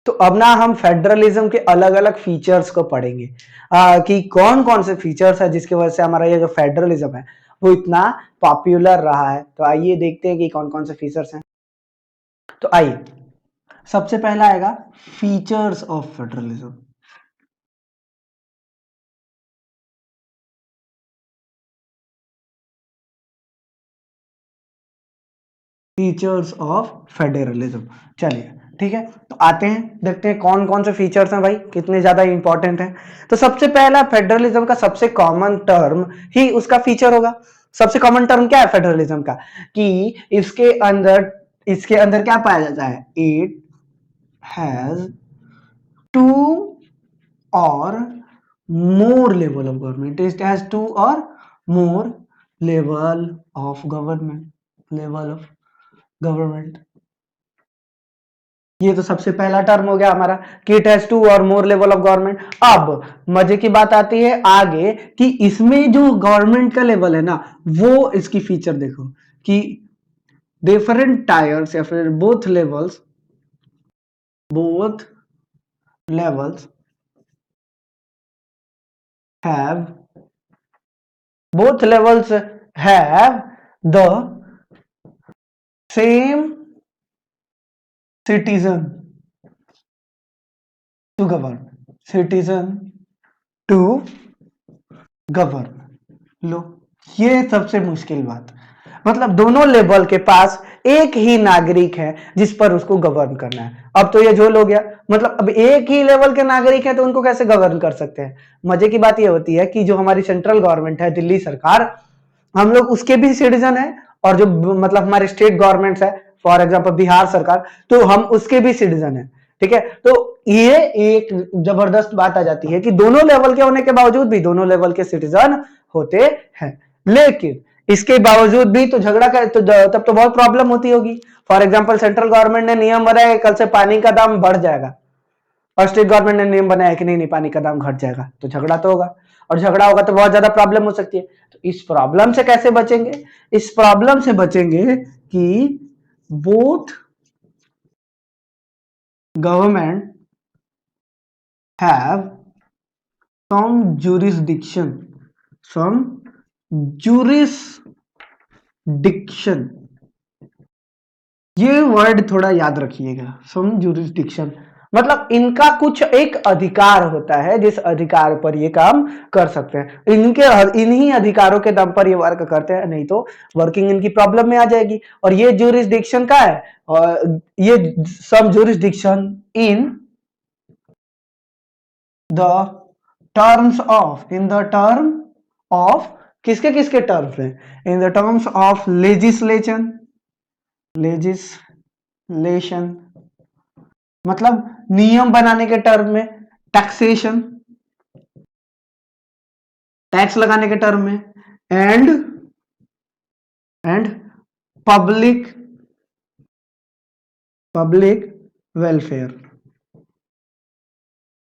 तो अब ना हम फेडरलिज्म के अलग अलग फीचर्स को पढ़ेंगे कि कौन कौन से फीचर्स है जिसकी वजह से हमारा ये जो फेडरलिज्म है वो इतना पॉपुलर रहा है। तो आइए देखते हैं कि कौन कौन से फीचर्स हैं। तो आइए, सबसे पहला आएगा features of federalism. Features of federalism, चलिए ठीक है। तो आते हैं, देखते हैं कौन कौन से फीचर्स हैं भाई, कितने ज्यादा इंपॉर्टेंट हैं। तो सबसे पहला, फेडरलिज्म का सबसे कॉमन टर्म ही उसका फीचर होगा। सबसे कॉमन टर्म क्या है फेडरलिज्म का, कि इसके अंदर क्या पाया जाता है, it has two or more level of government, it has two or more level of government. ये तो सबसे पहला टर्म हो गया हमारा कि it has two or more level of government. अब मजे की बात आती है आगे कि इसमें जो गवर्नमेंट का लेवल है ना, वो इसकी फीचर देखो कि डिफरेंट टायर्स या फिर both levels have have the same citizen to govern citizen to govern. लो, ये सबसे मुश्किल बात, मतलब दोनों लेवल के पास एक ही नागरिक है जिस पर उसको गवर्न करना है। अब तो ये झोल हो गया, मतलब अब एक ही लेवल के नागरिक है तो उनको कैसे गवर्न कर सकते हैं। मजे की बात ये होती है कि जो हमारी सेंट्रल गवर्नमेंट है, दिल्ली सरकार, हम लोग उसके भी सिटीजन है, और जो मतलब हमारे स्टेट गवर्नमेंट्स है, फॉर एग्जांपल बिहार सरकार, तो हम उसके भी सिटीजन है। ठीक है, तो ये एक जबरदस्त बात आ जाती है कि दोनों लेवल के होने के बावजूद भी दोनों लेवल के सिटीजन होते हैं। लेकिन इसके बावजूद भी तो झगड़ा कर तो तब तो बहुत प्रॉब्लम होती होगी। फॉर एग्जांपल सेंट्रल गवर्नमेंट ने नियम बनाया है कल से पानी का दाम बढ़ जाएगा, और स्टेट गवर्नमेंट ने नियम बनाया कि नहीं पानी का दाम घट जाएगा, तो झगड़ा तो होगा, और झगड़ा होगा तो बहुत ज्यादा प्रॉब्लम हो सकती है। तो इस प्रॉब्लम से कैसे बचेंगे, इस प्रॉब्लम से बचेंगे कि both government have some jurisdiction ये वर्ड थोड़ा याद रखिएगा, सम jurisdiction, मतलब इनका कुछ एक अधिकार होता है जिस अधिकार पर ये काम कर सकते हैं। इन्हीं अधिकारों के दम पर ये वर्क करते हैं, नहीं तो वर्किंग इनकी प्रॉब्लम में आ जाएगी। और ये jurisdiction का है, और ये सम jurisdiction in the term of किसके किसके टर्म्स में, in the terms of legislation मतलब नियम बनाने के टर्म में, टैक्सेशन टैक्स लगाने के टर्म में, एंड पब्लिक वेलफेयर,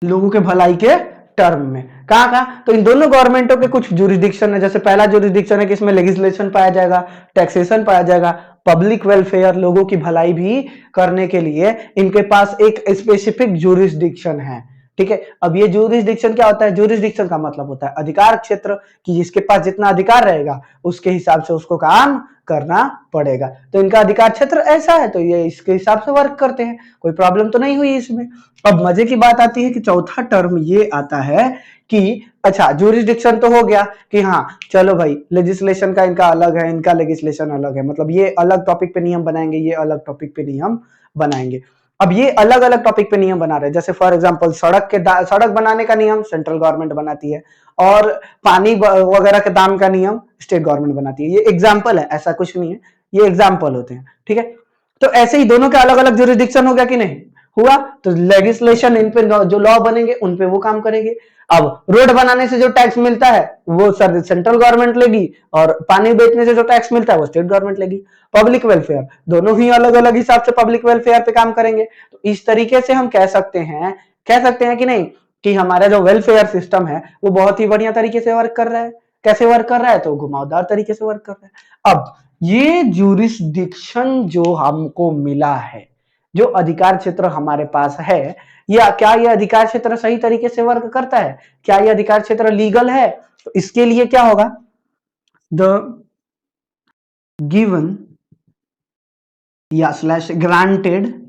लोगों के भलाई के टर्म में। कहा कहा, तो इन दोनों गवर्नमेंटों के कुछ जुरिडिक्शन है। जैसे पहला जुरिडिक्शन है कि इसमें लेजिस्लेशन पाया जाएगा, टैक्सेशन पाया जाएगा, पब्लिक वेलफेयर, लोगों की भलाई भी करने के लिए इनके पास एक स्पेसिफिक जुरिडिक्शन है। ठीक है, अब ये जुरिडिक्शन क्या होता है, जुरिडिक्शन का मतलब होता है अधिकार क्षेत्र, कि जिसके पास जितना अधिकार रहेगा उसके हिसाब से उसको काम करना पड़ेगा। तो इनका अधिकार क्षेत्र ऐसा है तो ये इसके हिसाब से वर्क करते हैं, कोई प्रॉब्लम तो नहीं हुई इसमें। अब मजे की बात आती है कि चौथा टर्म ये आता है कि अच्छा, जुरिडिक्शन तो हो गया कि हाँ चलो भाई लेजिस्लेशन का इनका अलग है, इनका लेजिस्लेशन अलग है, मतलब ये अलग टॉपिक पे नियम बनाएंगे, ये अलग टॉपिक पे नियम बनाएंगे। अब ये अलग अलग टॉपिक पे नियम बना रहे हैं, जैसे फॉर एग्जांपल सड़क बनाने का नियम सेंट्रल गवर्नमेंट बनाती है, और पानी वगैरह के दाम का नियम स्टेट गवर्नमेंट बनाती है। ये एग्जाम्पल है, ऐसा कुछ नहीं है, ये एग्जाम्पल होते हैं। ठीक है, तो ऐसे ही दोनों के अलग अलग जुरिडिक्शन हो गया कि नहीं हुआ, तो लेजिस्लेशन इन पे जो लॉ बनेंगे उन पे वो काम करेंगे। अब रोड बनाने से जो टैक्स मिलता है वो सेंट्रल गवर्नमेंट लेगी, और पानी बेचने से जो टैक्स मिलता है वो स्टेट गवर्नमेंट लेगी। पब्लिक वेलफेयर, दोनों ही अलग अलग हिसाब से पब्लिक वेलफेयर पे काम करेंगे। तो इस तरीके से हम कह सकते हैं कि नहीं, कि हमारा जो वेलफेयर सिस्टम है वो बहुत ही बढ़िया तरीके से वर्क कर रहा है। कैसे वर्क कर रहा है, तो घुमावदार तरीके से वर्क कर रहा है। अब ये जुरिस्डिक्शन जो हमको मिला है, जो अधिकार क्षेत्र हमारे पास है, या क्या ये अधिकार क्षेत्र सही तरीके से वर्क करता है, क्या ये अधिकार क्षेत्र लीगल है, तो इसके लिए क्या होगा, द गिवन या slash granted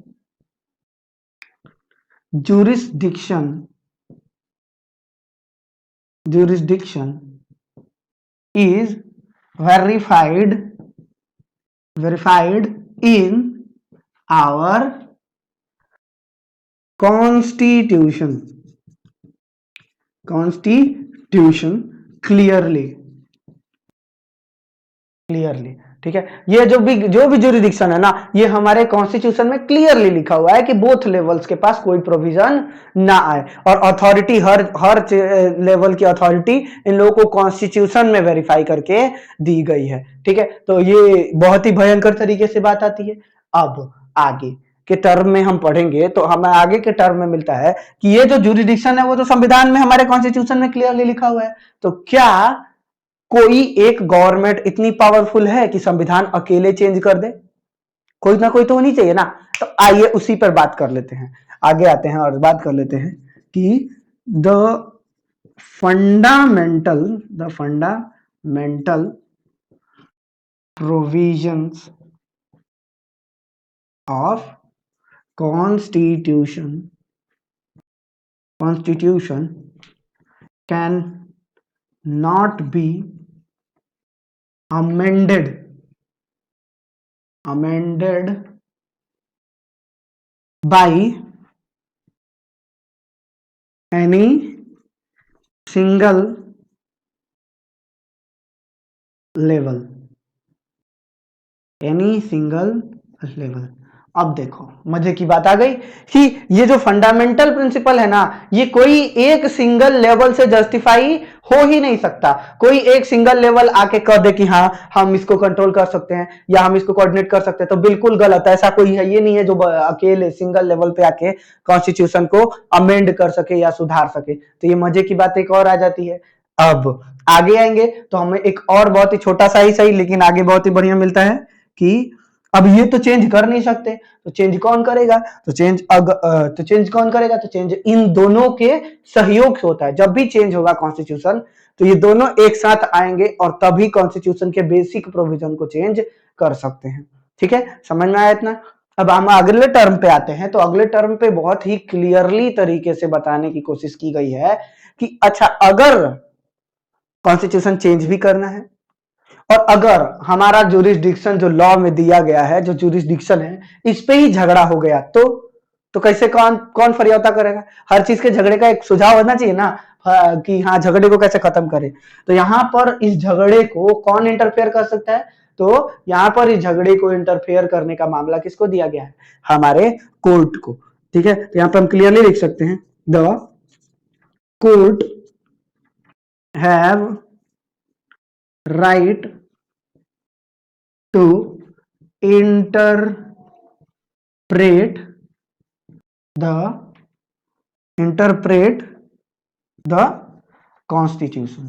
jurisdiction is verified in our constitution clearly. ठीक है, ये जो भी जुरिडिक्शन है ना, ये हमारे कॉन्स्टिट्यूशन में क्लियरली लिखा हुआ है कि बोथ लेवल्स के पास कोई प्रोविजन ना आए, और अथॉरिटी हर लेवल की अथॉरिटी इन लोगों को कॉन्स्टिट्यूशन में वेरीफाई करके दी गई है। ठीक है, तो ये बहुत ही भयंकर तरीके से बात आती है। अब आगे के टर्म में हम पढ़ेंगे तो हमें आगे के टर्म में मिलता है कि ये जो जुरिडिक्शन है वो तो संविधान में हमारे कॉन्स्टिट्यूशन में क्लियरली लिखा हुआ है। तो क्या कोई एक गवर्नमेंट इतनी पावरफुल है कि संविधान अकेले चेंज कर दे? कोई ना कोई तो होनी चाहिए ना। तो आइए उसी पर बात कर लेते हैं, आगे आते हैं और बात कर लेते हैं कि the fundamental provisions of constitution can not be amended by any single level. अब देखो मजे की बात आ गई कि ये जो फंडामेंटल प्रिंसिपल है ना, ये कोई एक सिंगल लेवल से जस्टिफाई हो ही नहीं सकता। कोई एक सिंगल लेवल आके कह दे कि हाँ हम इसको कंट्रोल कर सकते हैं या हम इसको कोऑर्डिनेट कर सकते हैं, तो बिल्कुल गलत है। ऐसा कोई है ये नहीं है जो अकेले सिंगल लेवल पे आके कॉन्स्टिट्यूशन को अमेंड कर सके या सुधार सके। तो ये मजे की बात एक और आ जाती है। अब आगे आएंगे तो हमें एक और बहुत ही छोटा सा ही सही लेकिन आगे बहुत ही बढ़िया मिलता है कि अब ये तो चेंज कर नहीं सकते, तो चेंज कौन करेगा? तो चेंज इन दोनों के सहयोग से होता है। जब भी चेंज होगा कॉन्स्टिट्यूशन तो ये दोनों एक साथ आएंगे और तभी कॉन्स्टिट्यूशन के बेसिक प्रोविजन को चेंज कर सकते हैं। ठीक है, समझ में आया इतना? अब हम अगले टर्म पे आते हैं। तो अगले टर्म पे बहुत ही क्लियरली तरीके से बताने की कोशिश की गई है कि अच्छा अगर कॉन्स्टिट्यूशन चेंज भी करना है और अगर हमारा जुरिस्डिक्शन जो लॉ में दिया गया है, जो जुरिस्डिक्शन है, इस पे ही झगड़ा हो गया तो कैसे कौन फरियावता करेगा? हर चीज के झगड़े का एक सुझाव होना चाहिए ना कि हाँ झगड़े को कैसे खत्म करें। तो यहाँ पर इस झगड़े को कौन इंटरफेयर कर सकता है? तो यहाँ पर इस झगड़े को इंटरफेयर करने का मामला किसको दिया गया है? हमारे कोर्ट को। ठीक है, तो यहाँ पर हम क्लियरली लिख सकते हैं the court have right to interpret the constitution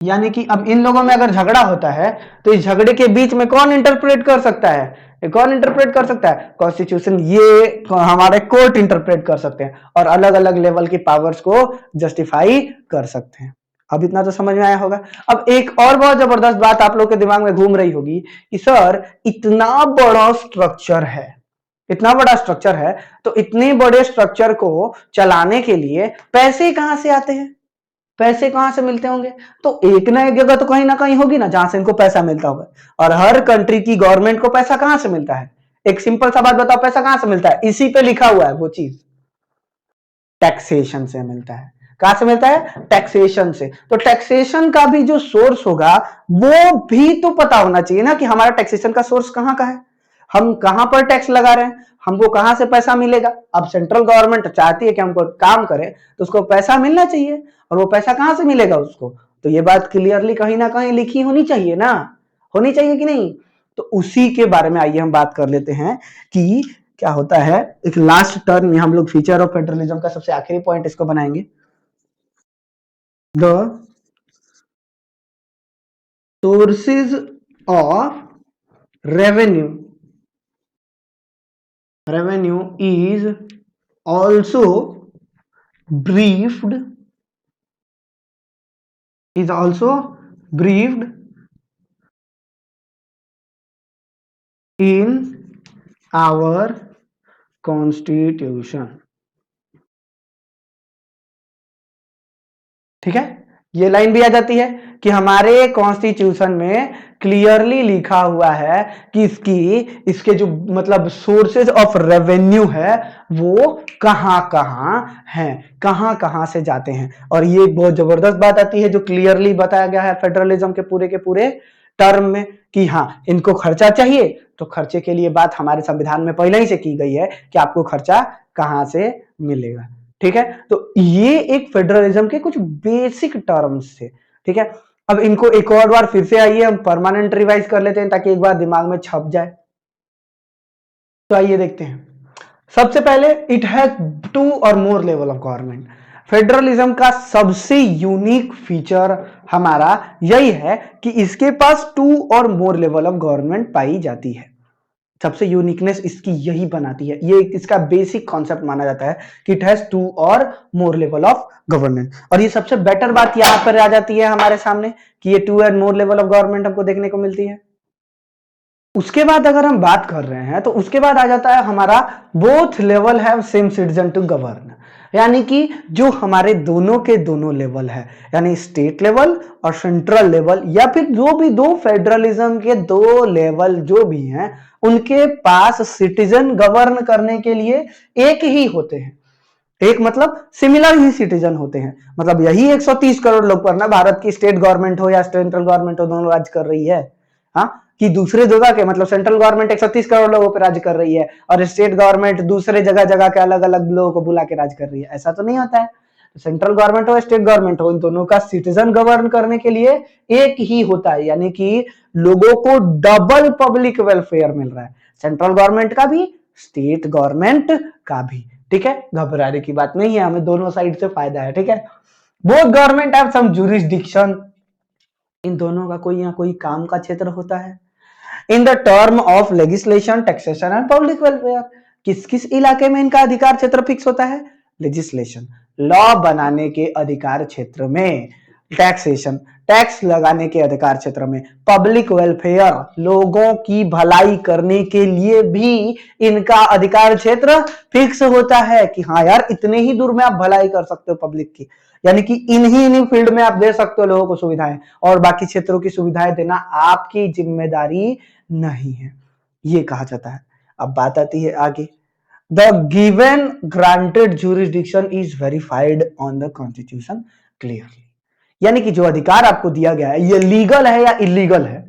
यानी कि अब इन लोगों में अगर झगड़ा होता है तो इस झगड़े के बीच में कौन इंटरप्रेट कर सकता है? कौन इंटरप्रेट कर सकता है? कॉन्स्टिट्यूशन। ये हमारे कोर्ट इंटरप्रेट कर सकते हैं और अलग अलग लेवल की पावर्स को जस्टिफाई कर सकते हैं। अब इतना तो समझ में आया होगा। अब एक और बहुत जबरदस्त बात आप लोग के दिमाग में घूम रही होगी कि सर इतना बड़ा स्ट्रक्चर है, तो इतने बड़े स्ट्रक्चर को चलाने के लिए पैसे कहां से आते हैं? पैसे कहां से मिलते होंगे? तो एक ना एक जगह तो कहीं ना कहीं होगी ना जहां से इनको पैसा मिलता होगा। और हर कंट्री की गवर्नमेंट को पैसा कहां से मिलता है? एक सिंपल सा बात बताओ, पैसा कहां से मिलता है? इसी पे लिखा हुआ है वो चीज, टैक्सेशन से मिलता है। कहां से मिलता है? टैक्सेशन से। तो टैक्सेशन का भी जो सोर्स होगा वो भी तो पता होना चाहिए ना कि हमारा टैक्सेशन का सोर्स कहां का है, हम कहां पर टैक्स लगा रहे हैं, हमको कहां से पैसा मिलेगा। अब सेंट्रल गवर्नमेंट चाहती है कि हमको काम करे तो उसको पैसा मिलना चाहिए, और वो पैसा कहां से मिलेगा उसको? तो ये बात क्लियरली कहीं ना कहीं लिखी होनी चाहिए ना, होनी चाहिए कि नहीं? तो उसी के बारे में आइए हम बात कर लेते हैं कि क्या होता है। एक लास्ट टर्म में हम लोग फीचर ऑफ फेडरलिज्म का सबसे आखिरी पॉइंट इसको बनाएंगे, the sources of revenue is also briefed in our constitution। ठीक है, ये लाइन भी आ जाती है कि हमारे कॉन्स्टिट्यूशन में क्लियरली लिखा हुआ है कि इसके जो मतलब सोर्सेज ऑफ रेवेन्यू है वो कहां कहां हैं, कहां कहां से जाते हैं। और ये एक बहुत जबरदस्त बात आती है जो क्लियरली बताया गया है फेडरलिज्म के पूरे टर्म में कि हाँ इनको खर्चा चाहिए, तो खर्चे के लिए बात हमारे संविधान में पहले ही से की गई है कि आपको खर्चा कहां से मिलेगा। ठीक है, तो ये एक फेडरलिज्म के कुछ बेसिक टर्म्स थे। ठीक है, अब इनको एक और बार फिर से आइए हम परमानेंट रिवाइज कर लेते हैं ताकि एक बार दिमाग में छप जाए। तो आइए देखते हैं। सबसे पहले इट हैज 2 और more level of government. Federalism का सबसे यूनिक फीचर हमारा यही है कि इसके पास 2 और मोर लेवल ऑफ गवर्नमेंट पाई जाती है। सबसे यूनिकनेस इसकी यही बनाती है, ये इसका बेसिक कॉन्सेप्ट माना जाता है कि इट हैज 2 और मोर लेवल ऑफ गवर्नमेंट। और ये सबसे बेटर बात यहां पर आ जाती है हमारे सामने कि ये 2 and more level of government हमको देखने को मिलती है। उसके बाद अगर हम बात कर रहे हैं तो उसके बाद आ जाता है हमारा both level have same citizen to govern, यानी कि जो हमारे दोनों के दोनों लेवल है, यानी स्टेट लेवल और सेंट्रल लेवल, या फिर जो भी दो फेडरलिज्म के 2 लेवल जो भी हैं उनके पास सिटीजन गवर्न करने के लिए एक ही होते हैं। एक मतलब सिमिलर ही सिटीजन होते हैं, मतलब यही 130 करोड़ लोग पर ना भारत की स्टेट गवर्नमेंट हो या सेंट्रल गवर्नमेंट हो दोनों राज्य कर रही है। हाँ, कि दूसरे जगह के मतलब सेंट्रल गवर्नमेंट 130 करोड़ लोगों पर राज्य कर रही है और स्टेट गवर्नमेंट दूसरे जगह जगह के अलग अलग लोगों को बुला के राज्य कर रही है, ऐसा तो नहीं होता है। सेंट्रल गवर्नमेंट हो स्टेट गवर्नमेंट हो, इन दोनों का सिटीजन गवर्न करने के लिए एक ही होता है, यानी कि लोगों को डबल पब्लिक वेलफेयर मिल रहा है, सेंट्रल गवर्नमेंट का भी स्टेट गवर्नमेंट का भी। ठीक है, घबराने की बात नहीं है, हमें दोनों साइड से फायदा है। ठीक है, both government have some jurisdiction, इन दोनों का कोई ना कोई काम का क्षेत्र होता है। In the term of legislation, taxation and public welfare, किस किस इलाके में इनका अधिकार क्षेत्र फिक्स होता है? लेजिस्लेशन, लॉ बनाने के अधिकार क्षेत्र में, टैक्सेशन, टैक्स लगाने के अधिकार क्षेत्र में, पब्लिक वेलफेयर, लोगों की भलाई करने के लिए भी इनका अधिकार क्षेत्र फिक्स होता है कि हाँ यार इतने ही दूर में आप भलाई कर सकते हो पब्लिक की, यानी कि इन्हीं फील्ड में आप दे सकते हो लोगों को सुविधाएं, और बाकी क्षेत्रों की सुविधाएं देना आपकी जिम्मेदारी नहीं है, ये कहा जाता है। अब बात आती है आगे, the given granted jurisdiction is verified on the constitution clearly, यानी कि जो अधिकार आपको दिया गया है ये लीगल है या इलीगल है,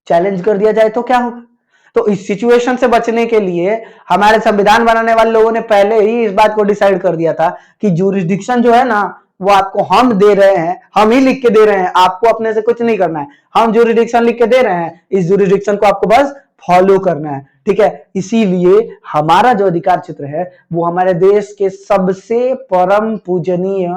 चैलेंज कर दिया जाए तो क्या होगा? तो इस सिचुएशन से बचने के लिए हमारे संविधान बनाने वाले लोगों ने पहले ही इस बात को डिसाइड कर दिया था कि जुरिस्डिक्शन जो है ना वो आपको हम दे रहे हैं, हम ही लिख के दे रहे हैं, आपको अपने से कुछ नहीं करना है, हम जुरिस्डिक्शन लिख के दे रहे हैं, इस जुरिस्डिक्शन को आपको बस फॉलो करना है। ठीक है, इसीलिए हमारा जो अधिकार क्षेत्र है वो हमारे देश के सबसे परम पूजनीय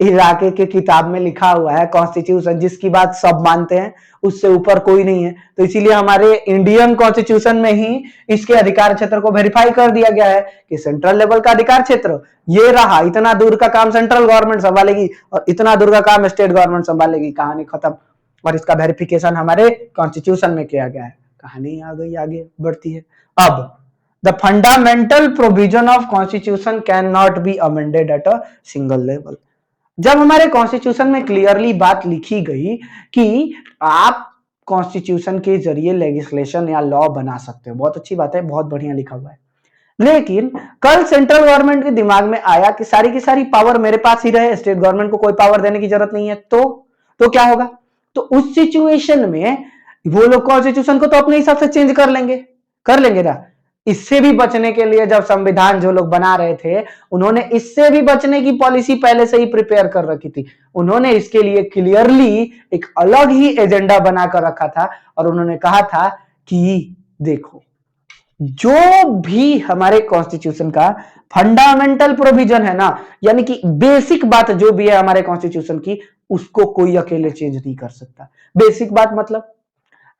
इलाके के किताब में लिखा हुआ है कॉन्स्टिट्यूशन, जिसकी बात सब मानते हैं, उससे ऊपर कोई नहीं है। तो इसीलिए हमारे इंडियन कॉन्स्टिट्यूशन में ही इसके अधिकार क्षेत्र को वेरीफाई कर दिया गया है कि सेंट्रल लेवल का अधिकार क्षेत्र ये रहा, इतना दूर का काम सेंट्रल गवर्नमेंट संभालेगी और इतना दूर का काम स्टेट गवर्नमेंट संभालेगी, कहानी खत्म। और इसका वेरिफिकेशन हमारे कॉन्स्टिट्यूशन में किया गया है, कहानी आ गई आगे बढ़ती है। अब the fundamental provision of constitution can not be amended at a single level. जब हमारे कॉन्स्टिट्यूशन में क्लियरली बात लिखी गई कि आप कॉन्स्टिट्यूशन के जरिए लेजिस्लेशन या लॉ बना सकते हो, बहुत अच्छी बात है, बहुत बढ़िया लिखा हुआ है, लेकिन कल सेंट्रल गवर्नमेंट के दिमाग में आया कि सारी की सारी पावर मेरे पास ही रहे, स्टेट गवर्नमेंट को कोई पावर देने की जरूरत नहीं है, तो क्या होगा? तो उस सिचुएशन में वो लोग कॉन्स्टिट्यूशन को तो अपने हिसाब से चेंज कर लेंगे ना। इससे भी बचने के लिए जब संविधान जो लोग बना रहे थे उन्होंने इससे भी बचने की पॉलिसी पहले से ही प्रिपेयर कर रखी थी, उन्होंने इसके लिए क्लियरली एक अलग ही एजेंडा बनाकर रखा था और उन्होंने कहा था कि देखो जो भी हमारे कॉन्स्टिट्यूशन का फंडामेंटल प्रोविजन है ना, यानी कि बेसिक बात जो भी है हमारे कॉन्स्टिट्यूशन की, उसको कोई अकेले चेंज नहीं कर सकता। बेसिक बात मतलब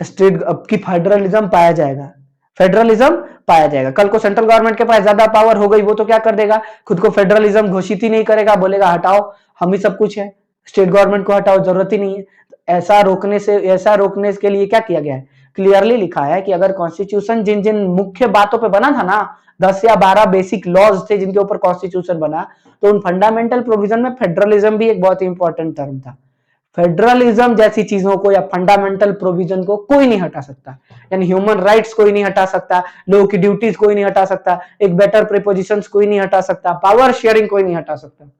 स्टेट की फेडरलिज्म पाया जाएगा, फेडरलिज्म पाया जाएगा। कल को सेंट्रल गवर्नमेंट के पास ज्यादा पावर हो गई, वो तो क्या कर देगा, खुद को फेडरलिज्म घोषित ही नहीं करेगा, बोलेगा हटाओ हम ही सब कुछ है, स्टेट गवर्नमेंट को हटाओ, जरूरत ही नहीं है। ऐसा रोकने के लिए क्या किया गया है, क्लियरली लिखा है कि अगर कॉन्स्टिट्यूशन जिन जिन मुख्य बातों पे बना था ना, 10 या 12 बेसिक लॉज थे जिनके ऊपर कॉन्स्टिट्यूशन बना, तो उन फंडामेंटल प्रोविजन में फेडरलिज्म भी एक बहुत इंपॉर्टेंट टर्म था। फेडरलिज्म जैसी चीजों को या फंडामेंटल प्रोविजन को कोई नहीं हटा सकता, यानी ह्यूमन राइट्स कोई नहीं हटा सकता, लोगों की ड्यूटीज कोई नहीं हटा सकता, एक बेटर प्रीपोजिशंस कोई नहीं हटा सकता, पावर शेयरिंग कोई नहीं हटा सकता।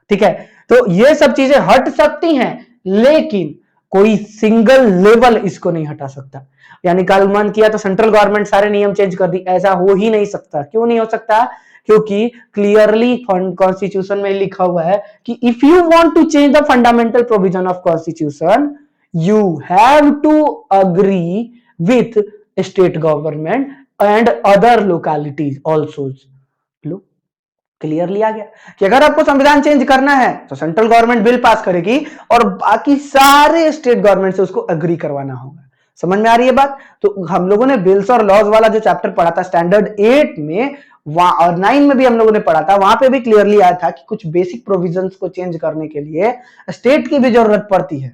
ठीक है, तो ये सब चीजें हट सकती हैं, लेकिन कोई सिंगल लेवल इसको नहीं हटा सकता। यानी कल मन किया तो सेंट्रल गवर्नमेंट सारे नियम चेंज कर दी, ऐसा हो ही नहीं सकता। क्यों नहीं हो सकता, क्योंकि क्लियरली कॉन्स्टिट्यूशन में लिखा हुआ है कि if you want to change the fundamental provision of constitution you have to agree with state government and other localities also. लो क्लियरली आ गया कि अगर आपको संविधान चेंज करना है तो सेंट्रल गवर्नमेंट बिल पास करेगी और बाकी सारे स्टेट गवर्नमेंट से उसको अग्री करवाना होगा। समझ में आ रही है बात। तो हम लोगों ने बिल्स और लॉज वाला जो चैप्टर पढ़ा था स्टैंडर्ड 8 में और 9 में भी हम लोगों ने पढ़ा था, वहां पे भी क्लियरली आया था कि कुछ बेसिक प्रोविजंस को चेंज करने के लिए स्टेट की भी जरूरत पड़ती है।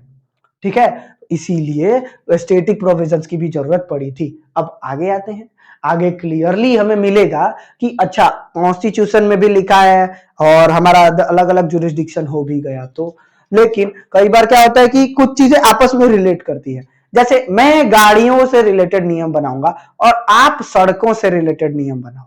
ठीक है, इसीलिए स्टेटिक प्रोविजंस की भी जरूरत पड़ी थी। अब आगे आते हैं, आगे क्लियरली हमें मिलेगा कि अच्छा कॉन्स्टिट्यूशन में भी लिखा है और हमारा अलग अलग जुरिस्डिक्शन हो भी गया तो, लेकिन कई बार क्या होता है कि कुछ चीजें आपस में रिलेट करती है। जैसे मैं गाड़ियों से रिलेटेड नियम बनाऊंगा और आप सड़कों से रिलेटेड नियम बनाओ,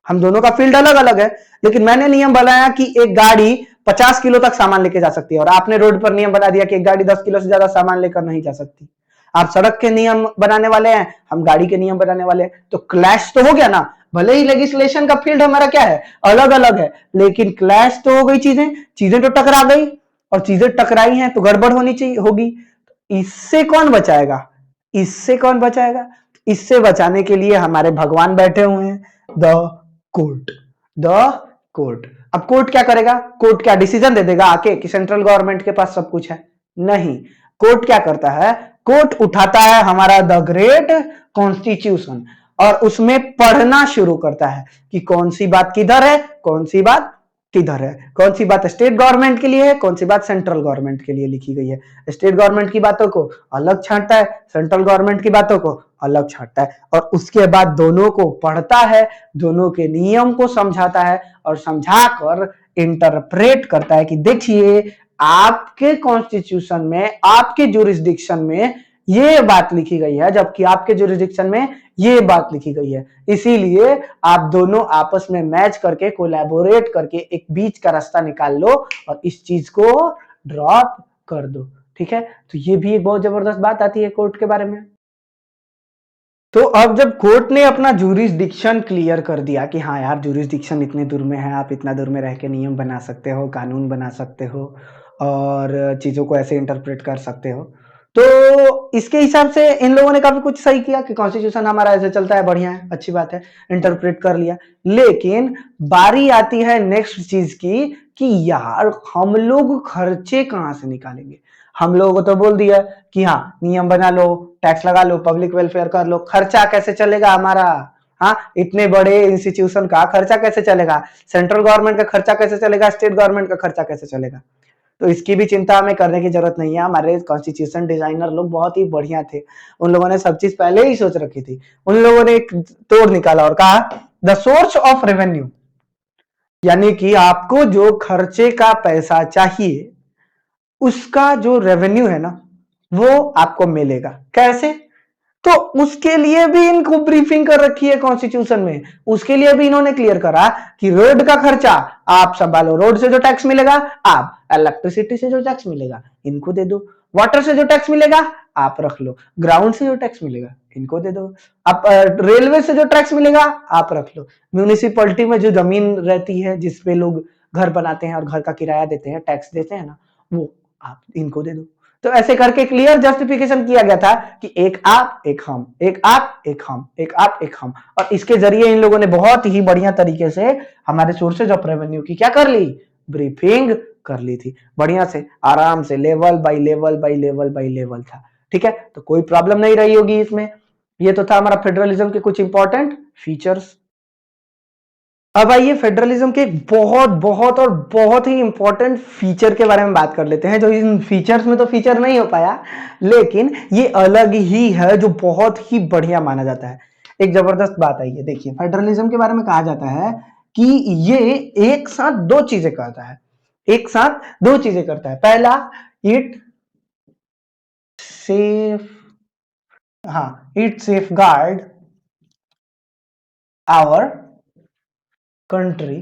हम दोनों का फील्ड अलग अलग है, लेकिन मैंने नियम बनाया कि एक गाड़ी 50 किलो तक सामान लेके जा सकती है और आपने रोड पर नियम बना दिया कि एक गाड़ी 10 किलो से ज्यादा सामान लेकर नहीं जा सकती। आप सड़क के नियम बनाने वाले हैं, हम गाड़ी के नियम बनाने वाले हैं, तो क्लैश तो हो गया ना। भले ही लेजिस्लेशन का फील्ड हमारा क्या है, अलग अलग है, लेकिन क्लैश तो हो गई, चीजें तो टकरा गई, और चीजें टकराई हैं तो गड़बड़ होनी चाहिए होगी। इससे कौन बचाएगा, इससे कौन बचाएगा, इससे बचाने के लिए हमारे भगवान बैठे हुए हैं, द कोर्ट। द कोर्ट, अब कोर्ट क्या करेगा, कोर्ट क्या डिसीजन दे देगा आके कि सेंट्रल गवर्नमेंट के पास सब कुछ है, नहीं। कोर्ट क्या करता है, कोर्ट उठाता है हमारा द ग्रेट कॉन्स्टिट्यूशन और उसमें पढ़ना शुरू करता है कि कौन सी बात किधर है, कौन सी बात किधर है, कौन सी बात स्टेट गवर्नमेंट के लिए है, कौन सी बात सेंट्रल गवर्नमेंट के लिए लिखी गई है। स्टेट गवर्नमेंट की बातों को अलग छांटता है, सेंट्रल गवर्नमेंट की बातों को अलग छांटता है, और उसके बाद दोनों को पढ़ता है, दोनों के नियम को समझाता है और समझाकर इंटरप्रेट करता है कि देखिए आपके कॉन्स्टिट्यूशन में, आपके जुरिस्डिक्शन में ये बात लिखी गई है, जबकि आपके जुरिस्डिक्शन में ये बात लिखी गई है। इसीलिए आप दोनों आपस में मैच करके, कोलैबोरेट करके एक बीच का रास्ता निकाल लो और इस चीज को ड्रॉप कर दो। ठीक है, तो ये भी एक बहुत जबरदस्त बात आती है कोर्ट के बारे में। तो अब जब कोर्ट ने अपना जुरिस्डिक्शन क्लियर कर दिया कि हाँ यार जुरिस्डिक्शन इतने दूर में है, आप इतना दूर में रह के नियम बना सकते हो, कानून बना सकते हो और चीजों को ऐसे इंटरप्रेट कर सकते हो, तो इसके हिसाब से इन लोगों ने काफी कुछ सही किया कि कॉन्स्टिट्यूशन हमारा ऐसे चलता है, बढ़िया है, अच्छी बात है, इंटरप्रेट कर लिया। लेकिन बारी आती है नेक्स्ट चीज की कि यार हम लोग खर्चे कहां से निकालेंगे। हम लोगों को तो बोल दिया कि हाँ नियम बना लो, टैक्स लगा लो, पब्लिक वेलफेयर कर लो, खर्चा कैसे चलेगा हमारा, हाँ इतने बड़े इंस्टीट्यूशन का खर्चा कैसे चलेगा, सेंट्रल गवर्नमेंट का खर्चा कैसे चलेगा, स्टेट गवर्नमेंट का खर्चा कैसे चलेगा। तो इसकी भी चिंता हमें करने की जरूरत नहीं है। हमारे कॉन्स्टिट्यूशन डिजाइनर लोग बहुत ही बढ़िया थे, उन लोगों ने सब चीज पहले ही सोच रखी थी। उन लोगों ने एक तोड़ निकाला और कहा द सोर्स ऑफ रेवेन्यू, यानी कि आपको जो खर्चे का पैसा चाहिए उसका जो रेवेन्यू है ना वो आपको मिलेगा कैसे। तो उसके लिए भी इनको ब्रीफिंग कर रखी है कॉन्स्टिट्यूशन में, उसके लिए भी इन्होंने क्लियर करा कि रोड का खर्चा आप संभालो, रोड से जो टैक्स मिलेगा आप, इलेक्ट्रिसिटी से जो टैक्स मिलेगा इनको दे दो, वाटर से जो टैक्स मिलेगा आप रख लो, ग्राउंड से जो टैक्स मिलेगा इनको दे दो, आप रेलवे से जो टैक्स मिलेगा आप रख लो, म्यूनिसिपैलिटी में जो जमीन रहती है जिसपे लोग घर बनाते हैं और घर का किराया देते हैं, टैक्स देते हैं ना, वो आप इनको दे दो। तो ऐसे करके क्लियर जस्टिफिकेशन किया गया था कि एक आप एक हम, एक आप एक हम, एक आप एक हम, और इसके जरिए इन लोगों ने बहुत ही बढ़िया तरीके से हमारे सोर्सेज ऑफ रेवेन्यू की क्या कर ली, ब्रीफिंग कर ली थी, बढ़िया से आराम से, level by level by level by level था। ठीक है, तो कोई प्रॉब्लम नहीं रही होगी इसमें। ये तो था हमारा फेडरलिज्म के कुछ इंपॉर्टेंट फीचर्स। अब आइए फेडरलिज्म के बहुत बहुत और बहुत ही इंपॉर्टेंट फीचर के बारे में बात कर लेते हैं, जो इन फीचर्स में तो फीचर नहीं हो पाया, लेकिन ये अलग ही है, जो बहुत ही बढ़िया माना जाता है। एक जबरदस्त बात आई है, देखिए फेडरलिज्म के बारे में कहा जाता है कि ये एक साथ दो चीजें करता है, एक साथ दो चीजें करता है। पहला, it safe it safeguard our country,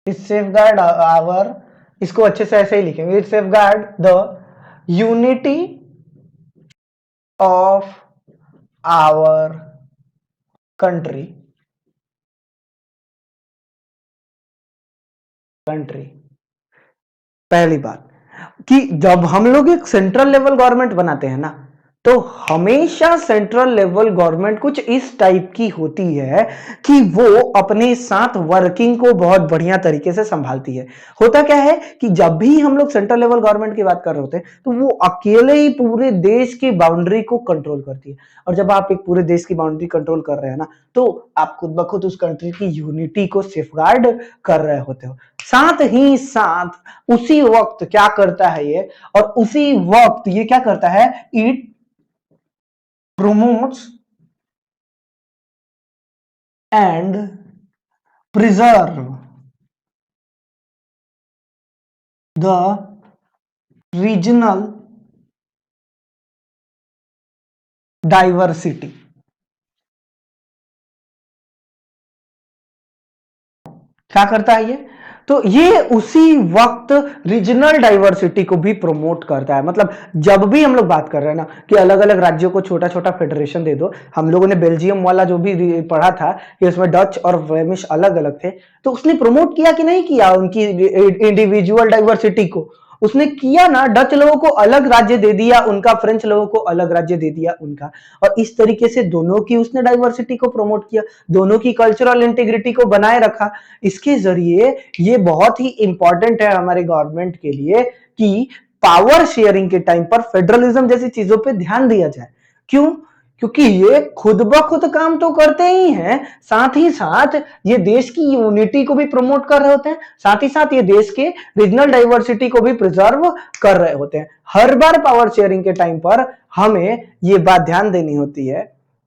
it safeguard our, इसको अच्छे से ऐसे ही लिखेंगे, it safeguard the unity of our country पहली बात कि जब हम लोग एक सेंट्रल लेवल गवर्नमेंट बनाते हैं ना, तो हमेशा सेंट्रल लेवल गवर्नमेंट कुछ इस टाइप की होती है कि वो अपने साथ वर्किंग को बहुत बढ़िया तरीके से संभालती है। होता क्या है कि जब भी हम लोग सेंट्रल लेवल गवर्नमेंट की बात कर रहे होते हैं, तो वो अकेले ही पूरे देश की बाउंड्री को कंट्रोल करती है। और जब आप एक पूरे देश की बाउंड्री कंट्रोल कर रहे हैं ना, तो आप खुद ब खुद उस कंट्री की यूनिटी को सेफगार्ड कर रहे होते हो। साथ ही साथ उसी वक्त क्या करता है ये, और उसी वक्त ये क्या करता है, it promotes and preserve the regional diversity। क्या करता है ये, तो ये उसी वक्त रीजनल डाइवर्सिटी को भी प्रमोट करता है। मतलब जब भी हम लोग बात कर रहे हैं ना कि अलग अलग राज्यों को छोटा छोटा फेडरेशन दे दो, हम लोगों ने बेल्जियम वाला जो भी पढ़ा था कि उसमें डच और फ्लेमिश अलग अलग थे, तो उसने प्रमोट किया कि नहीं किया उनकी इंडिविजुअल डाइवर्सिटी को, उसने किया ना। डच लोगों को अलग राज्य दे दिया उनका, फ्रेंच लोगों को अलग राज्य दे दिया उनका, और इस तरीके से दोनों की उसने डाइवर्सिटी को प्रमोट किया, दोनों की कल्चरल इंटीग्रिटी को बनाए रखा। इसके जरिए ये बहुत ही इंपॉर्टेंट है हमारे गवर्नमेंट के लिए कि पावर शेयरिंग के टाइम पर फेडरलिज्म जैसी चीजों पे ध्यान दिया जाए। क्यों? क्योंकि ये खुद ब खुद काम तो करते ही हैं, साथ ही साथ ये देश की यूनिटी को भी प्रमोट कर रहे होते हैं, साथ ही साथ ये देश के रीजनल डाइवर्सिटी को भी प्रिजर्व कर रहे होते हैं। हर बार पावर शेयरिंग के टाइम पर हमें ये बात ध्यान देनी होती है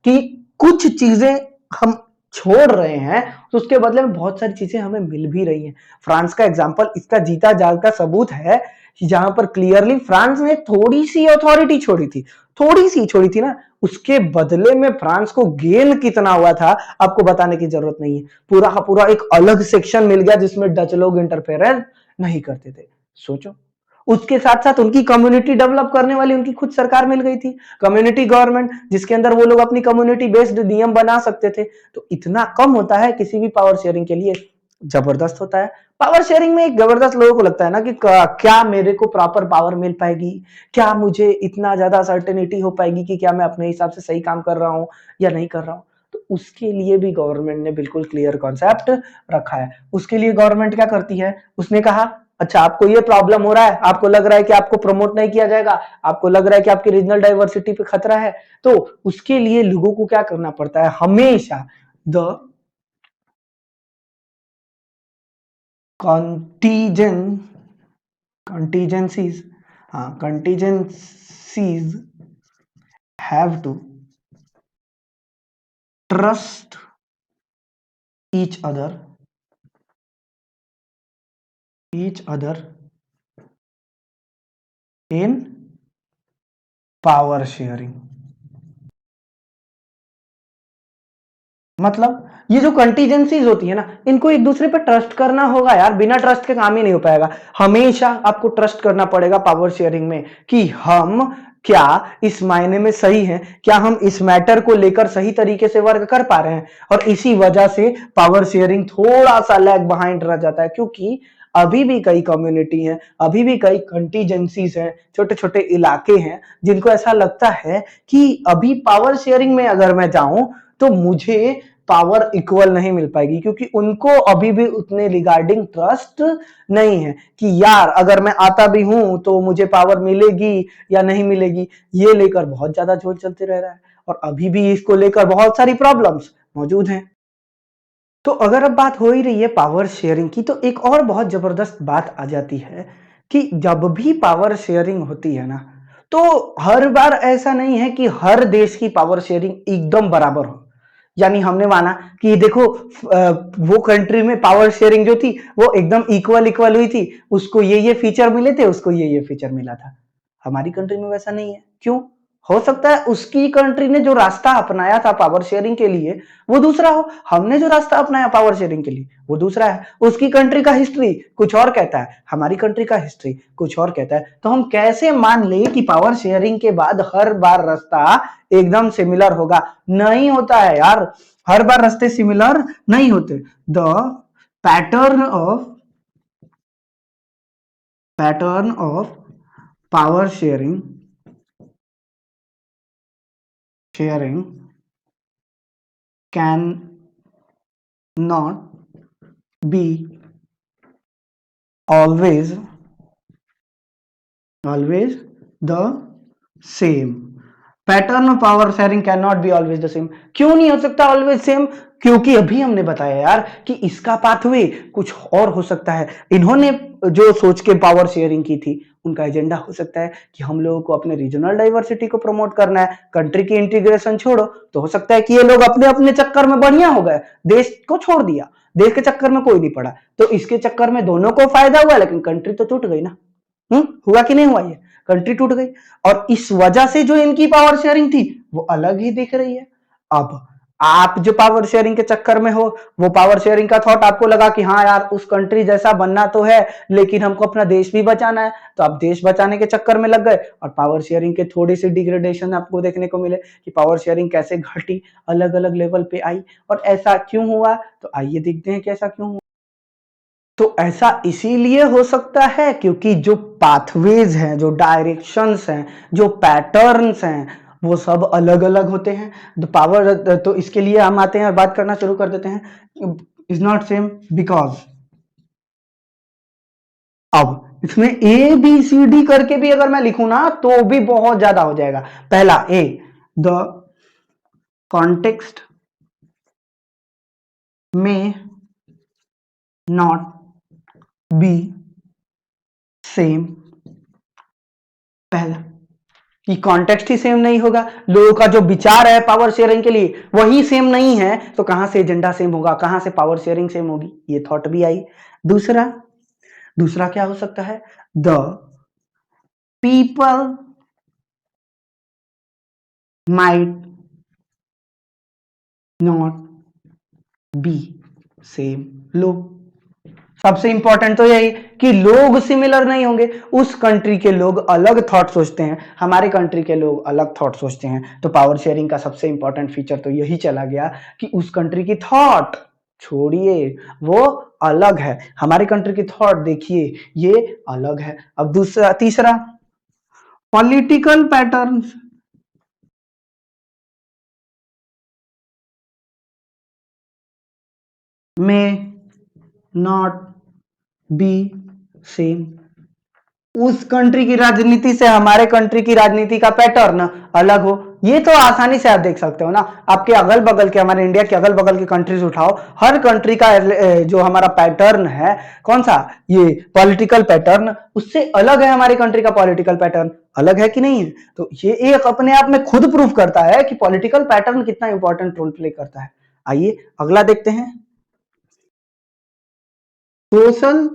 कि कुछ चीजें हम छोड़ रहे हैं तो उसके बदले में बहुत सारी चीजें हमें मिल भी रही हैं। फ्रांस का एग्जांपल इसका जीता जागता सबूत है कि जहां पर क्लियरली फ्रांस ने थोड़ी सी अथॉरिटी छोड़ी थी, थोड़ी सी छोड़ी थी ना, उसके बदले में फ्रांस को गेन कितना हुआ था आपको बताने की जरूरत नहीं है। पूरा का पूरा एक अलग सेक्शन मिल गया जिसमें डच लोग इंटरफेरेंस नहीं करते थे। सोचो, उसके साथ साथ उनकी कम्युनिटी डेवलप करने वाली उनकी खुद सरकार मिल गई थी, कम्युनिटी गवर्नमेंट, जिसके अंदर वो लोग अपनी कम्युनिटी बेस्ड नियम बना सकते थे। तो इतना कम होता है किसी भी पावर शेयरिंग के लिए, जबरदस्त होता है। पावर शेयरिंग में एक जबरदस्त लोगों को लगता है ना कि क्या मेरे को प्रॉपर पावर मिल पाएगी, क्या मुझे इतना ज्यादा सर्टेनिटी हो पाएगी कि क्या मैं अपने हिसाब से सही काम कर रहा हूं या नहीं कर रहा हूं। तो उसके लिए भी गवर्नमेंट ने बिल्कुल क्लियर कॉन्सेप्ट रखा है। उसके लिए गवर्नमेंट क्या करती है, उसने कहा अच्छा आपको ये प्रॉब्लम हो रहा है, आपको लग रहा है कि आपको प्रमोट नहीं किया जाएगा, आपको लग रहा है कि आपकी रीजनल डाइवर्सिटी पे खतरा है, तो उसके लिए लोगों को क्या करना पड़ता है, हमेशा the contingencies have to trust each other in power sharing। मतलब ये जो कंटीजेंसीज होती है ना, इनको एक दूसरे पर ट्रस्ट करना होगा यार, बिना ट्रस्ट के काम ही नहीं हो पाएगा। हमेशा आपको ट्रस्ट करना पड़ेगा पावर शेयरिंग में कि हम क्या इस मायने में सही हैं, क्या हम इस मैटर को लेकर सही तरीके से वर्क कर पा रहे हैं। और इसी वजह से पावर शेयरिंग थोड़ा सा लैग बिहाइंड रह जाता है, क्योंकि अभी भी कई कम्युनिटी हैं, अभी भी कई कंटीजेंसीज हैं, छोटे छोटे इलाके हैं जिनको ऐसा लगता है कि अभी पावर शेयरिंग में अगर मैं जाऊं तो मुझे पावर इक्वल नहीं मिल पाएगी, क्योंकि उनको अभी भी उतने रिगार्डिंग ट्रस्ट नहीं है कि यार अगर मैं आता भी हूं तो मुझे पावर मिलेगी या नहीं मिलेगी। ये लेकर बहुत ज्यादा झोल चलते रह रहा है और अभी भी इसको लेकर बहुत सारी प्रॉब्लम्स मौजूद हैं। तो अगर अब बात हो ही रही है पावर शेयरिंग की, तो एक और बहुत जबरदस्त बात आ जाती है कि जब भी पावर शेयरिंग होती है ना, तो हर बार ऐसा नहीं है कि हर देश की पावर शेयरिंग एकदम बराबर हो। यानी हमने माना कि देखो वो कंट्री में पावर शेयरिंग जो थी वो एकदम इक्वल इक्वल हुई थी, उसको ये फीचर मिले थे, उसको ये फीचर मिला था। हमारी कंट्री में वैसा नहीं है। क्यों? हो सकता है उसकी कंट्री ने जो रास्ता अपनाया था पावर शेयरिंग के लिए वो दूसरा हो, हमने जो रास्ता अपनाया पावर शेयरिंग के लिए वो दूसरा है। उसकी कंट्री का हिस्ट्री कुछ और कहता है, हमारी कंट्री का हिस्ट्री कुछ और कहता है। तो हम कैसे मान ले कि पावर शेयरिंग के बाद हर बार रास्ता एकदम सिमिलर होगा? नहीं होता है यार, हर बार रास्ते सिमिलर नहीं होते। The pattern of power sharing can not be always the same. Pattern of power sharing can not be always the same. क्यों नहीं हो सकता ऑलवेज सेम? क्योंकि अभी हमने बताया यार कि इसका पाथवे कुछ और हो सकता है। इन्होंने जो सोच के पावर शेयरिंग की थी उनका एजेंडा हो सकता है कि हम लोगों को अपने रीजनल डाइवर्सिटी को प्रमोट करना है, कंट्री की इंटीग्रेशन छोड़ो। तो हो सकता है कि ये लोग अपने अपने चक्कर में बढ़िया हो गए, देश को छोड़ दिया, देश के चक्कर में कोई नहीं पड़ा, तो इसके चक्कर में दोनों को फायदा हुआ, लेकिन कंट्री तो टूट गई ना। हुआ कि नहीं हुआ? ये कंट्री टूट गई और इस वजह से जो इनकी पावर शेयरिंग थी वो अलग ही दिख रही है। अब आप जो पावर शेयरिंग के चक्कर में हो, वो पावर शेयरिंग का थॉट आपको लगा कि हाँ यार उस कंट्री जैसा बनना तो है, लेकिन हमको अपना देश भी बचाना है, तो आप देश बचाने के चक्कर में लग गए और पावर शेयरिंग के थोड़ी सी डिग्रेडेशन आपको देखने को मिले कि पावर शेयरिंग कैसे घटी, अलग अलग लेवल पे आई और ऐसा क्यों हुआ। तो आइए देखते हैं कि ऐसा क्यों हुआ। तो ऐसा इसीलिए हो सकता है क्योंकि जो पाथवेज हैं, जो डायरेक्शंस हैं, जो पैटर्न्स हैं, वो सब अलग अलग होते हैं। द पावर, तो इसके लिए हम आते हैं और बात करना शुरू कर देते हैं। इज नॉट सेम बिकॉज, अब इसमें ए बी सी डी करके भी अगर मैं लिखूं ना तो भी बहुत ज्यादा हो जाएगा। पहला ए, द कॉन्टेक्स्ट में नॉट बी सेम। पहला कि कॉन्टेक्स्ट ही सेम नहीं होगा, लोगों का जो विचार है पावर शेयरिंग के लिए वही सेम नहीं है, तो कहां से एजेंडा सेम होगा, कहां से पावर शेयरिंग सेम होगी? ये थॉट भी आई। दूसरा क्या हो सकता है? The people might not be same. लोग, सबसे इंपॉर्टेंट तो यही कि लोग सिमिलर नहीं होंगे। उस कंट्री के लोग अलग थॉट सोचते हैं, हमारे कंट्री के लोग अलग थॉट सोचते हैं। तो पावर शेयरिंग का सबसे इंपॉर्टेंट फीचर तो यही चला गया कि उस कंट्री की थॉट छोड़िए, वो अलग है, हमारे कंट्री की थॉट देखिए ये अलग है। अब तीसरा, पॉलिटिकल पैटर्न्स में नॉट बी सेम। उस कंट्री की राजनीति से हमारे कंट्री की राजनीति का पैटर्न अलग हो, ये तो आसानी से आप देख सकते हो ना। आपके अगल बगल के, हमारे इंडिया के अगल बगल की कंट्रीज उठाओ, हर कंट्री का जो हमारा पैटर्न है, कौन सा, ये पॉलिटिकल पैटर्न, उससे अलग है। हमारी कंट्री का पॉलिटिकल पैटर्न अलग है कि नहीं है? तो ये एक अपने आप में खुद प्रूफ करता है कि पॉलिटिकल पैटर्न कितना इंपॉर्टेंट रोल प्ले करता है। आइए अगला देखते हैं। सोशल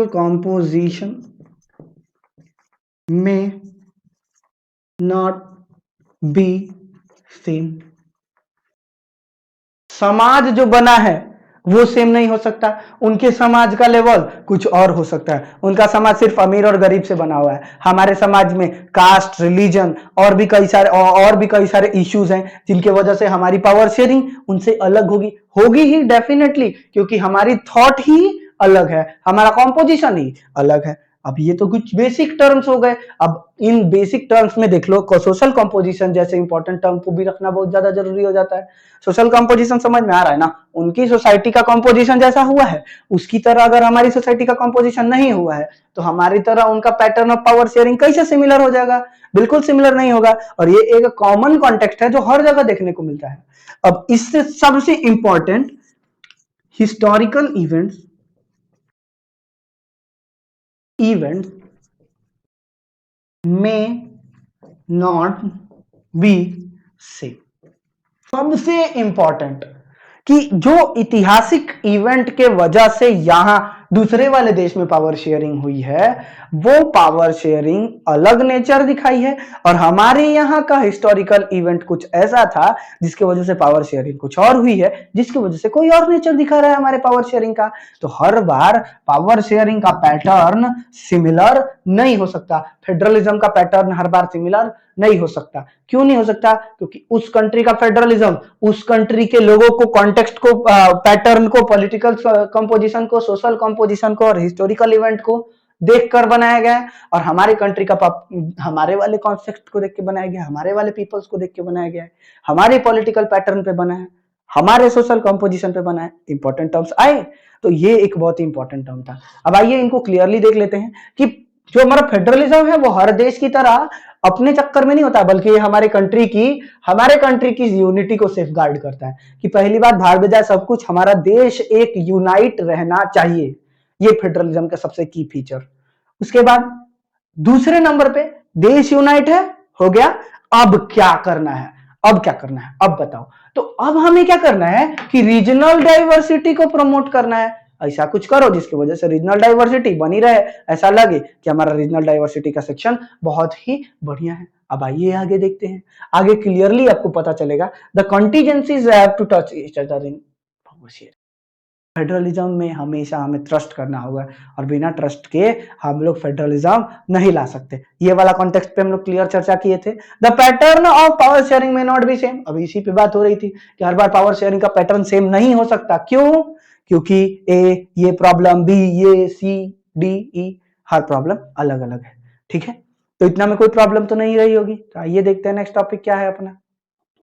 कॉम्पोजिशन में नॉट बी सेम। समाज जो बना है वो सेम नहीं हो सकता, उनके समाज का लेवल कुछ और हो सकता है। उनका समाज सिर्फ अमीर और गरीब से बना हुआ है, हमारे समाज में कास्ट, रिलीजन और भी कई सारे इश्यूज हैं, जिनके वजह से हमारी पावर शेयरिंग उनसे अलग होगी ही डेफिनेटली, क्योंकि हमारी थॉट ही अलग है, हमारा कॉम्पोजिशन ही अलग है। अब ये तो कुछ बेसिक टर्म्स हो गए। अब इन बेसिक टर्म्स में देख लो सोशल कंपोजिशन जैसे इंपॉर्टेंट टर्म को भी रखना बहुत ज्यादा जरूरी हो जाता है। सोशल कंपोजिशन समझ में आ रहा है ना, उनकी सोसाइटी का कंपोजिशन जैसा हुआ है उसकी तरह अगर हमारी सोसाइटी का कंपोजिशन नहीं हुआ है तो हमारी तरह उनका पैटर्न ऑफ पावर शेयरिंग कैसे सिमिलर हो जाएगा, बिल्कुल सिमिलर नहीं होगा। और ये एक कॉमन कॉन्टेक्स्ट है जो हर जगह देखने को मिलता है। अब इससे सबसे important historical events may not be same। सबसे इंपॉर्टेंट कि जो ऐतिहासिक इवेंट के वजह से यहां दूसरे वाले देश में पावर शेयरिंग हुई है वो पावर शेयरिंग अलग नेचर दिखाई है, और हमारे यहाँ का हिस्टोरिकल इवेंट कुछ ऐसा था जिसकी वजह से पावर शेयरिंग कुछ और हुई है, जिसकी वजह से कोई और नेचर दिखा रहा है हमारे पावर शेयरिंग का। तो हर बार पावर शेयरिंग का पैटर्न सिमिलर नहीं हो सकता, फेडरलिज्म का पैटर्न हर बार सिमिलर नहीं हो सकता। क्यों नहीं हो सकता? क्योंकि उस कंट्री का फेडरलिज्म उस कंट्री के लोगों को, कॉन्टेक्स्ट को, पैटर्न को, पॉलिटिकल कंपोजिशन को, सोशल कंपोजिशन को और हिस्टोरिकल इवेंट को देखकर बनाया गया है, और हमारे कंट्री का हमारे वाले कॉन्टेक्स्ट को देख के बनाया गया है, हमारे वाले पीपल्स को देख के बनाया गया है, हमारे पॉलिटिकल पैटर्न पे बना है, हमारे सोशल कंपोजिशन पे बना है। इंपॉर्टेंट टर्म्स आए तो ये एक बहुत ही इंपॉर्टेंट टर्म था। अब आइए इनको क्लियरली देख लेते हैं कि जो हमारा फेडरलिज्म है वो हर देश की तरह अपने चक्कर में नहीं होता, बल्कि ये हमारे कंट्री की यूनिटी को सेफगार्ड करता है कि पहली बात भारत बजाय सब कुछ, हमारा देश एक यूनाइट रहना चाहिए। ये फेडरलिज्म का सबसे की फीचर। उसके बाद दूसरे नंबर पे देश यूनाइट है, हो गया। अब क्या करना है? अब बताओ। तो अब हमें क्या करना है कि रीजनल डाइवर्सिटी को प्रमोट करना है। ऐसा कुछ करो जिसकी वजह से रीजनल डाइवर्सिटी बनी रहे, ऐसा लगे कि हमारा रीजनल डाइवर्सिटी का सेक्शन बहुत ही बढ़िया है। अब आइए आगे देखते हैं। आगे क्लियरली आपको पता चलेगा the contingencies have to touch each other in power sharing. Federalism में हमेशा हमें ट्रस्ट करना होगा, और बिना ट्रस्ट के हम लोग फेडरलिज्म नहीं ला सकते। ये वाला कॉन्टेक्स्ट पे हम लोग क्लियर चर्चा किए थे। The pattern of power sharing में नॉट बी सेम। अब इसी पे बात हो रही थी कि हर बार पावर शेयरिंग का पैटर्न सेम नहीं हो सकता। क्यों? क्योंकि ए ये प्रॉब्लम, बी ये, सी डी ई हर प्रॉब्लम अलग अलग है। ठीक है, तो इतना में कोई प्रॉब्लम तो नहीं रही होगी। तो आइए देखते हैं नेक्स्ट टॉपिक क्या है अपना।